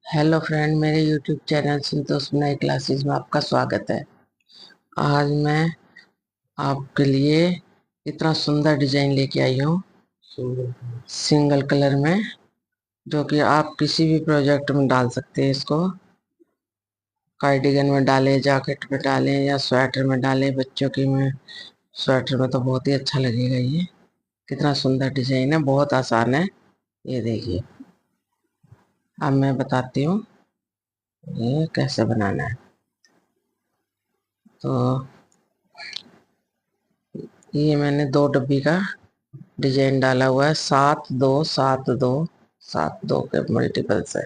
Hello friend, मेरे YouTube channel संतोष नए classes में आपका स्वागत है। आज मैं आपके लिए इतना सुंदर डिजाइन लेके आई हूँ सिंगल कलर में, जो कि आप किसी भी प्रोजेक्ट में डाल सकते हैं। इसको कार्डिगन में डालें, जैकेट में डालें या स्वेटर में डालें। बच्चों की में स्वेटर में तो बहुत ही अच्छा लगेगा। ये कितना सुंदर डिजाइन है, बहुत आसान है। ये देखिए, अब मैं बताती हूँ ये कैसे बनाना है। तो ये मैंने 2 डब्बी का डिजाइन डाला हुआ है, 7 2 7 2 के मल्टीपल से।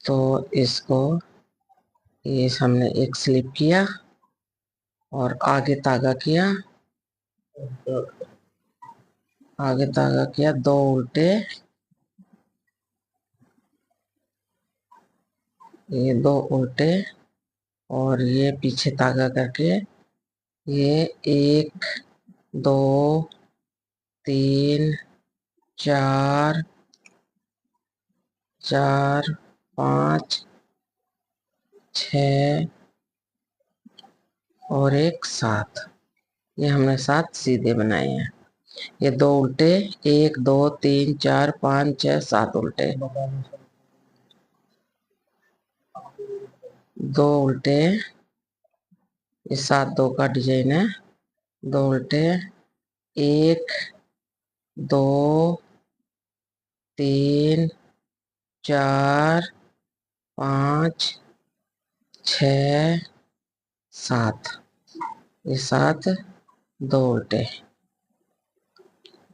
तो इसको ये हमने एक स्लिप किया और आगे तागा किया, आगे तागा किया, 2 उल्टे, ये 2 उल्टे, और ये पीछे तागा करके ये 1 2 3 4 4 5 6 और एक 7। ये हमने 7 सीधे बनाए हैं। ये 2 उल्टे, 1 2 3 4 5 6 7 उल्टे, 2 उल्टे। ये 7 2 का डिजाइन है। 2 उल्टे, 1 2 3 4 5 6 7। ये 7 2 उल्टे,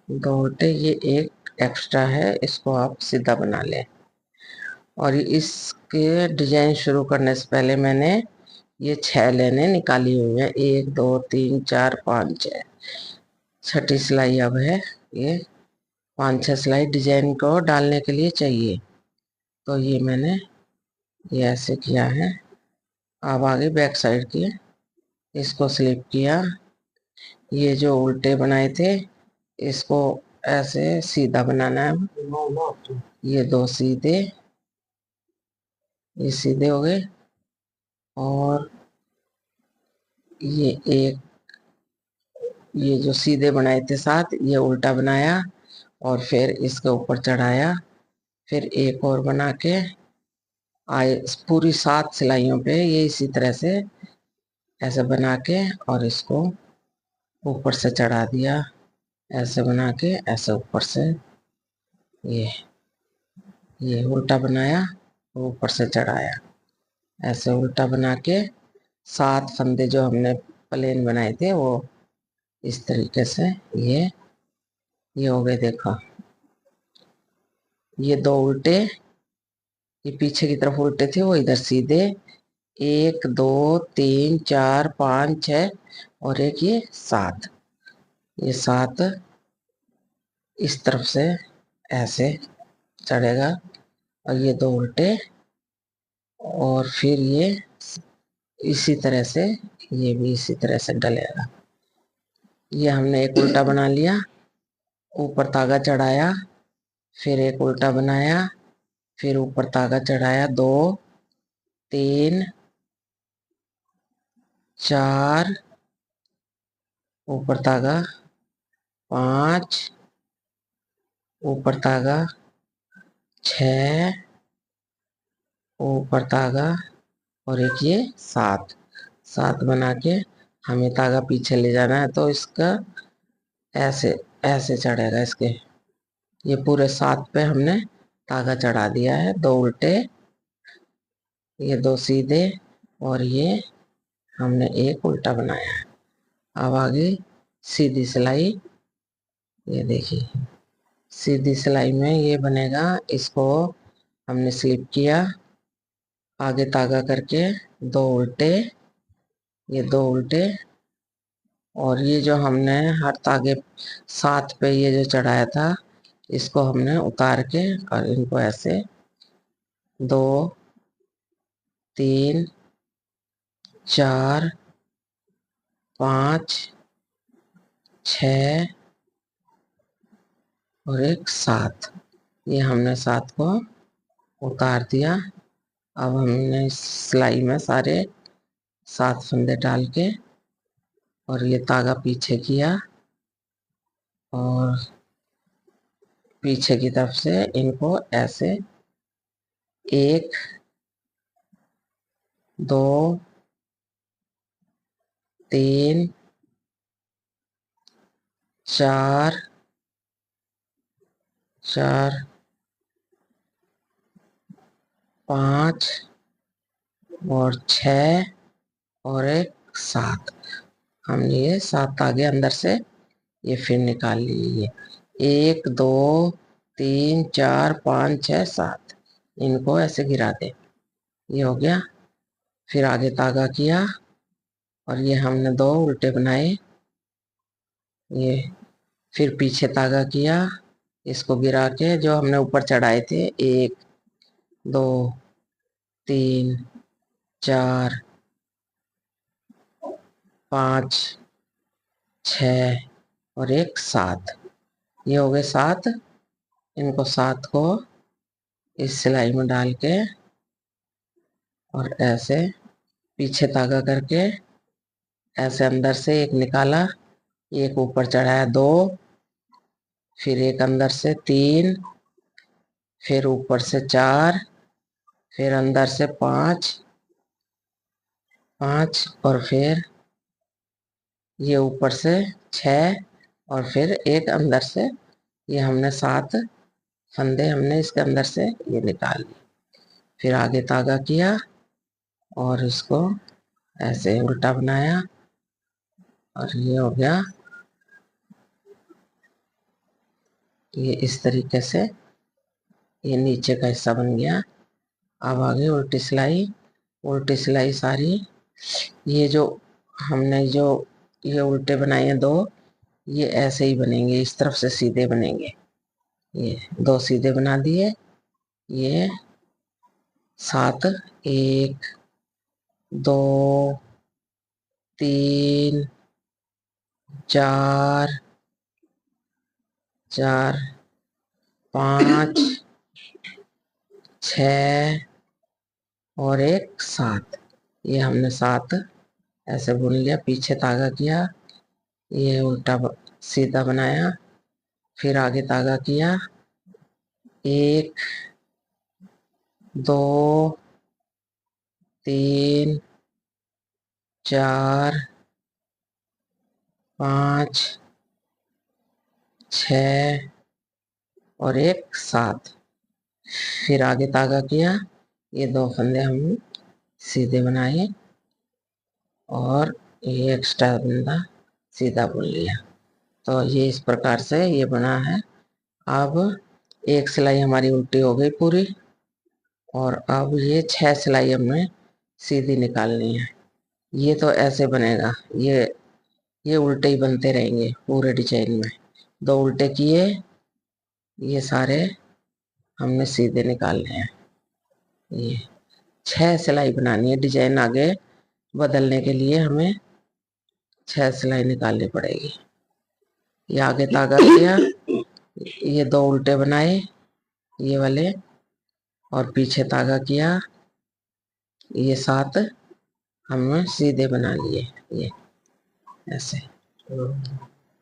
2 उल्टे। ये एक एक्स्ट्रा है, इसको आप सीधा बना लें। और इसके डिजाइन शुरू करने से पहले मैंने ये 6 लाइनें निकाली हुई है, 1 2 3 4 5 6। छठी सिलाई अब है। ये 5 6 सिलाई डिजाइन को डालने के लिए चाहिए। तो ये मैंने ये ऐसे किया है। अब आगे बैक साइड की इसको स्लिप किया। ये जो उल्टे बनाए थे इसको ऐसे सीधा बनाना है। ये 2 सीधे, ये सीधे हो गए। और ये एक, ये जो सीधे बनाए थे 7, ये उल्टा बनाया और फिर इसके ऊपर चढ़ाया। फिर एक और बना के आए पूरी 7 सिलाइयों पे ये इसी तरह से ऐसे बना के और इसको ऊपर से चढ़ा दिया। ऐसे बना के ऐसे ऊपर से ये उल्टा बनाया, ऊपर से चढ़ाया। ऐसे उल्टा बना के 7 फंदे जो हमने प्लेन बनाए थे वो इस तरीके से ये हो गए। देखो, ये 2 उल्टे, ये पीछे की तरफ उल्टे थे, वो इधर सीधे। 1 2 3 4 5 6 और एक ये 7। ये 7 इस तरफ से ऐसे चढ़ेगा और ये 2 उल्टे। और फिर ये इसी तरह से, ये भी इसी तरह से डलेगा। ये हमने एक उल्टा बना लिया, ऊपर धागा चढ़ाया, फिर एक उल्टा बनाया, फिर ऊपर धागा चढ़ाया। 2 3 4 ऊपर धागा, 5 ऊपर धागा, 6 ऊपर धागा, और एक ये 7। 7 बना के हमें धागा पीछे ले जाना है। तो इसका ऐसे ऐसे चढ़ेगा इसके। ये पूरे 7 पे हमने धागा चढ़ा दिया है। 2 उल्टे, ये 2 सीधे, और ये हमने एक उल्टा बनाया है। अब आगे सीधी सिलाई, ये देखिए, सीधी सिलाई में ये बनेगा। इसको हमने स्लिप किया, आगे धागा करके 2 उल्टे, ये 2 उल्टे, और ये जो हमने हर धागे 7 पे ये जो चढ़ाया था इसको हमने उतार के और इनको ऐसे 2 3 4 5 6 और एक 7। ये हमने 7 को उतार दिया। अब हमने इस सिलाई में सारे 7 फंदे डाल के और ये धागा पीछे किया और पीछे की तरफ से इनको ऐसे 1 2 3 4 4 5 और 6 और एक 7। हमने ये 7 धागे अंदर से ये फिर निकाल लिए। 1 2 3 4 5 6 7 इनको ऐसे गिरा दे। ये हो गया। फिर आगे धागा किया और ये हमने 2 उल्टे बनाए। ये फिर पीछे धागा किया, इसको गिरा के जो हमने ऊपर चढ़ाए थे 1 2 3 4 5 6 और एक 7। ये हो गए 7। इनको 7 को इस सिलाई में डाल के और ऐसे पीछे धागा करके ऐसे अंदर से एक निकाला, एक ऊपर चढ़ाया 2, फिर एक अंदर से 3, फिर ऊपर से 4, फिर अंदर से 5 और फिर ये ऊपर से 6 और फिर एक अंदर से ये हमने 7 फंदे हमने इसके अंदर से ये निकाल लिए। फिर आगे धागा किया और इसको ऐसे उल्टा बनाया और ये हो गया। ये इस तरीके से ये नीचे का हिस्सा बन गया। अब आगे उल्टी सिलाई। उल्टी सिलाई सारी ये जो हमने जो ये उल्टे बनाए हैं 2, ये ऐसे ही बनेंगे, इस तरफ से सीधे बनेंगे। ये 2 सीधे बना दिए। ये 7 1 2 3 4 4 5 6 और एक 7। ये हमने 7 ऐसे बुन लिया। पीछे धागा किया, ये उल्टा सीधा बनाया, फिर आगे धागा किया 1 2 3 4 5 6 और एक 7। फिर आगे धागा किया, ये 2 फंदे हम सीधे बनाए और ये एक्स्ट्रा फंदा सीधा बुन लिया। तो ये इस प्रकार से ये बना है। अब एक सिलाई हमारी उल्टी हो गई पूरी और अब ये 6 सिलाई हमने सीधी निकालनी है। ये तो ऐसे बनेगा, ये उल्टे ही बनते रहेंगे पूरे डिजाइन में। 2 उल्टे किए, ये सारे हमने सीधे निकालने हैं। ये 6 सिलाई बनानी है। डिजाइन आगे बदलने के लिए हमें 6 सिलाई निकालनी पड़ेगी। ये आगे धागा किया, ये 2 उल्टे बनाए ये वाले और पीछे धागा किया, ये 7 हमने सीधे बना लिए। ये ऐसे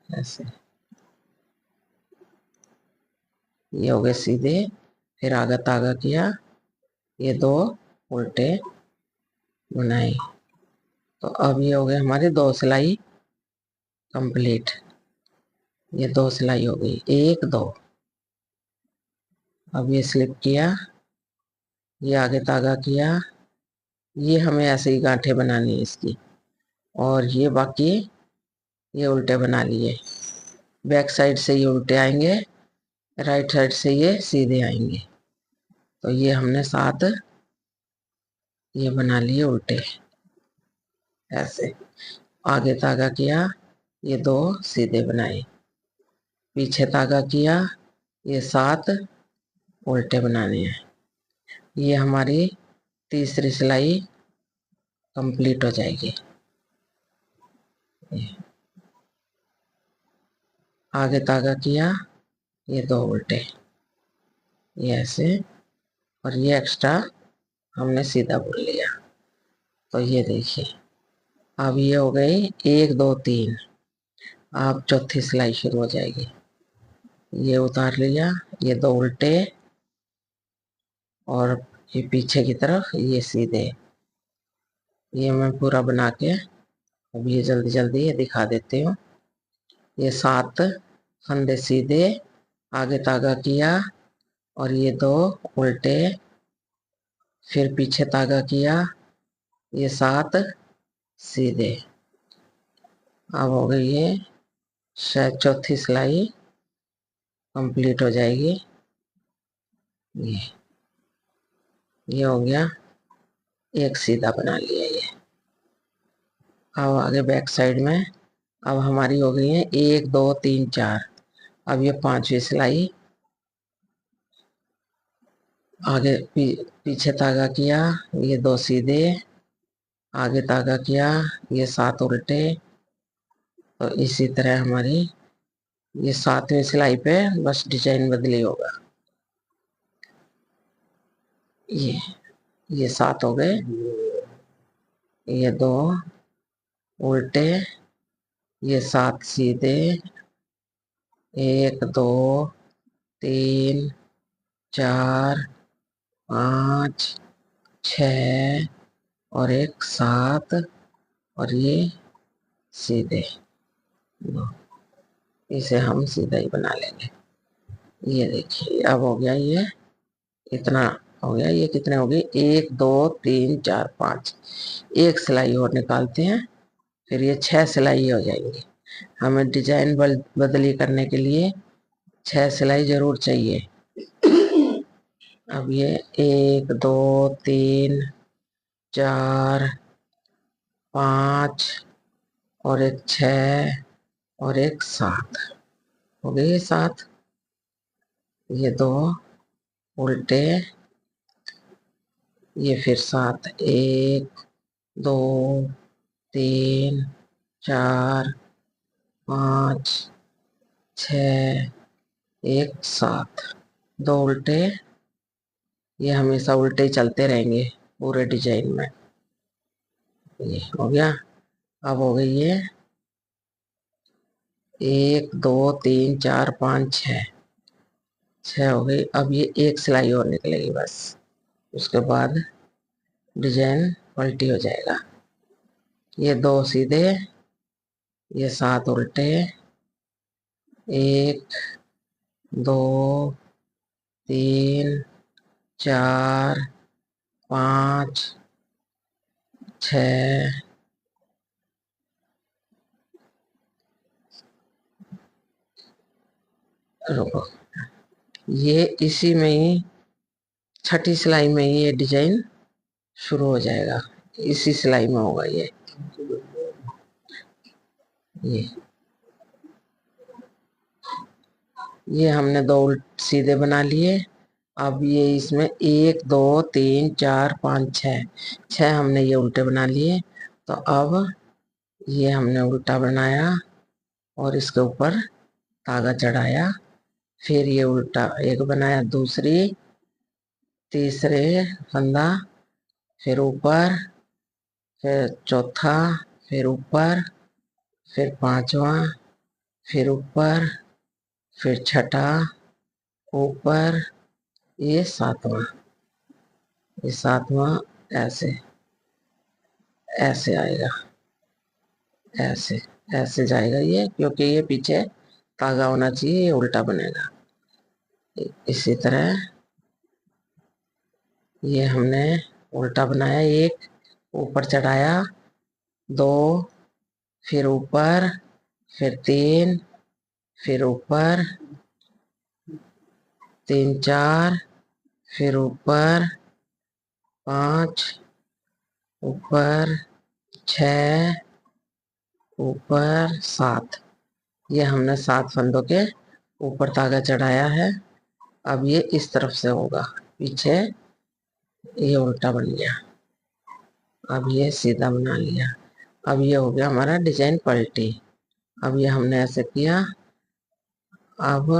ऐसे ये हो गए सीधे। फिर आगे धागा किया, ये 2 उल्टे बनाए। तो अब ये हो गए हमारी 2 सिलाई कंप्लीट। ये 2 सिलाई हो गई, 1 2। अब ये स्लिप किया, ये आगे धागा किया, ये हमें ऐसे ही गांठे बनानी है इसकी और ये बाकी ये उल्टे बना लिए। बैक साइड से ये उल्टे आएंगे, राइट साइड से ये सीधे आएंगे। तो ये हमने 7 ये बना लिए उल्टे ऐसे। आगे धागा किया, ये 2 सीधे बनाए, पीछे धागा किया, ये 7 उल्टे बनाने हैं। ये हमारी तीसरी सिलाई कंप्लीट हो जाएगी। आगे धागा किया, ये 2 उल्टे, ये ऐसे और ये एक्स्ट्रा हमने सीधा बुन लिया। तो ये देखिए, अब ये हो गई 1 2 3। अब चौथी सिलाई शुरू हो जाएगी। ये उतार लिया, ये 2 उल्टे और ये पीछे की तरफ ये सीधे। ये मैं पूरा बना के अब ये जल्दी जल्दी ये दिखा देती हूँ। ये 7 फंदे सीधे, आगे तागा किया और ये 2 उल्टे, फिर पीछे तागा किया, ये 7 सीधे। अब हो गई ये शायद चौथी सिलाई कंप्लीट हो जाएगी। ये हो गया, एक सीधा बना लिया ये। अब आगे बैक साइड में अब हमारी हो गई है 1 2 3 4। अब ये 5वीं सिलाई, आगे पीछे तागा किया, ये 2 सीधे, आगे तागा किया, ये 7 उल्टे। तो इसी तरह हमारी ये 7वीं सिलाई पे बस डिजाइन बदली होगा। ये 7 हो गए, ये 2 उल्टे, ये 7 सीधे, 1 2 3 4 5 6 और एक 7 और ये सीधे। इसे हम सीधा ही बना लेंगे। ये देखिए, अब हो गया ये इतना हो गया। ये कितने हो गए? 1 2 3 4 5। एक सिलाई और निकालते हैं, फिर ये 6 सिलाई हो जाएंगी। हमें डिजाइन बदली करने के लिए 6 सिलाई जरूर चाहिए। अब ये 1 2 3 4 5 और एक 6 और एक 7 हो गई। 7, ये 2 उल्टे, ये फिर 7 1 2 3 4 5 6 एक 7, 2 उल्टे। ये हमेशा उल्टे ही चलते रहेंगे पूरे डिजाइन में। ये हो गया। अब हो गई ये 1 2 3 4 5 6 हो गई। अब ये एक सिलाई और निकलेगी बस, उसके बाद डिजाइन पलटी हो जाएगा। ये 2 सीधे, ये 7 उल्टे, 1 2 3 4 5 6 रुको, ये इसी में ही छठी सिलाई में ही ये डिजाइन शुरू हो जाएगा। इसी सिलाई में होगा ये हमने 2 सीधे बना लिए। अब ये इसमें 1 2 3 4 5 6 हमने ये उल्टे बना लिए। तो अब ये हमने उल्टा बनाया और इसके ऊपर धागा चढ़ाया, फिर ये उल्टा एक बनाया, दूसरी तीसरे फंदा, फिर ऊपर, फिर चौथा, फिर ऊपर, फिर 5वां, फिर ऊपर, फिर छठा, ऊपर, ये 7वां, ये 7वां। ऐसे ऐसे आएगा, ऐसे ऐसे जाएगा ये, क्योंकि ये पीछे धागा होना चाहिए, ये उल्टा बनेगा। इसी तरह ये हमने उल्टा बनाया, एक ऊपर चढ़ाया, 2 फिर ऊपर, फिर 3, फिर ऊपर, 3 4, फिर ऊपर 5, ऊपर 6, ऊपर 7। ये हमने 7 फंदों के ऊपर धागा चढ़ाया है। अब ये इस तरफ से होगा, पीछे ये उल्टा बन गया। अब ये सीधा बना लिया। अब ये हो गया हमारा डिजाइन पलटी। अब ये हमने ऐसे किया। अब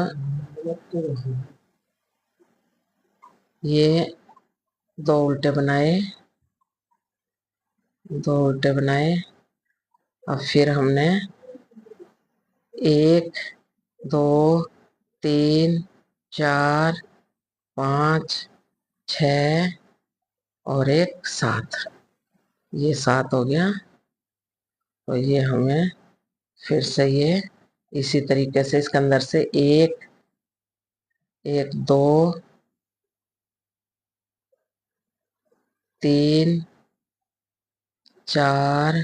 ये दो उल्टे बनाए, दो उल्टे बनाए। अब फिर हमने 1 2 3 4 5 6 और एक 7, ये 7 हो गया। तो ये हमें फिर से ये इसी तरीके से इसके अंदर से एक, एक 2 3 4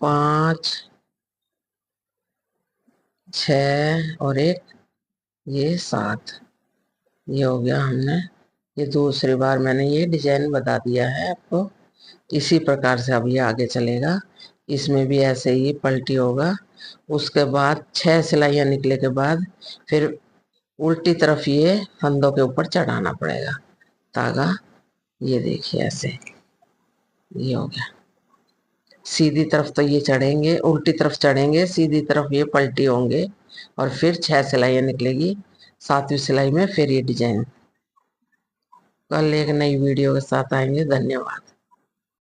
5 6 और एक ये 7, ये हो गया। हमने ये दूसरी बार मैंने ये डिजाइन बता दिया है आपको। इसी प्रकार से अब ये आगे चलेगा। इसमें भी ऐसे ही पलटी होगा। उसके बाद 6 सिलाइयाँ निकले के बाद फिर उल्टी तरफ ये फंदों के ऊपर चढ़ाना पड़ेगा धागा। ये देखिए ऐसे, ये हो गया। सीधी तरफ तो ये चढ़ेंगे, उल्टी तरफ चढ़ेंगे, सीधी तरफ ये पलटी होंगे और फिर 6 सिलाइयाँ निकलेगी। 7वीं सिलाई में फिर ये डिजाइन। कल एक नई वीडियो के साथ आएंगे। धन्यवाद।